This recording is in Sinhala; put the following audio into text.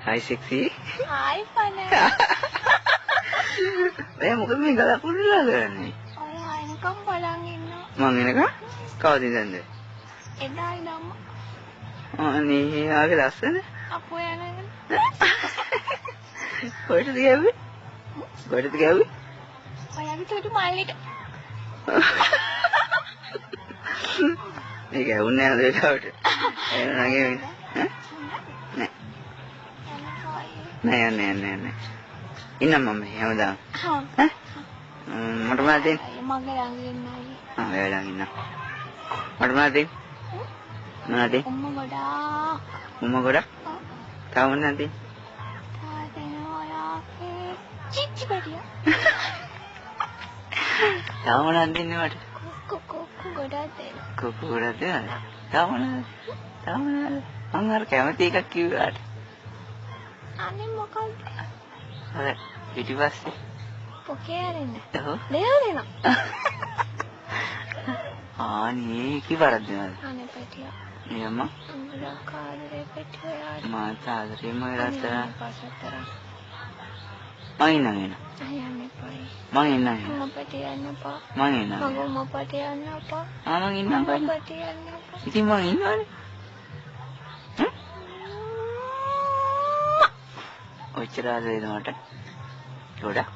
Hi sexy. Hi Pana. මොකද මේ ගලක් උඩලා කරන්නේ? ඔයා එනකම් බලන් ඉන්නවා. මං එනකම් කවුද ඉඳන්ද? එදා ඉඳන්ම. අනේ ආගේ ලස්සන. අපෝ යනගෙන. කොහෙටද ගියාවේ? කොහෙටද ගියාවේ? ඔයාගේ චුටි මල්ලිට. මේක ඇහුන්නේ නැහැ ඒකට. එහෙනම් නගේ නෑ. ඉන්නම් මම හැමදාම. හා. මට මොනවද දෙන්නේ? මගේ ළඟ ඉන්නයි. ඔයා ළඟ ඉන්න. මට මොනවද දෙන්නේ? මොනවද දෙන්නේ? උම්ම ගොඩාක්. උම්ම ගොඩක්? තව මොනවද දෙන්නේ? තාදෙන ඔයාගේ චිච්චි බඩිය. තව මොනවද දෙන්නේ මට? කොක්කු ගොඩක් දෙන්න. කොක්කු ගොඩක් දෙන්නද? තව මොනවද? මං අර කැමති එකක් කිව්වාට. අනේ මොකක්ද? අර පිටිපස්සේ. පොකේ ආරෙන්න. ඔව්. දෙයරෙන. ආනේ කිවරද නේද? අනේ පැටියා. නියම උඹලා කාදරේ පැටියා. මා සාදරේම රතර පසතර. මං ඉන්නම්. අයන්නේ පයි. මං ඉන්නම්. මම පැටියා යන්නපා. මං ඉන්නම්. මම පැටියා යන්නපා. මං ඉන්නම්. මම පැටියා යන්නපා. ඉතින් මං ඉන්නවනේ. ඔච්චර ආදරේද මට? ගොඩක්.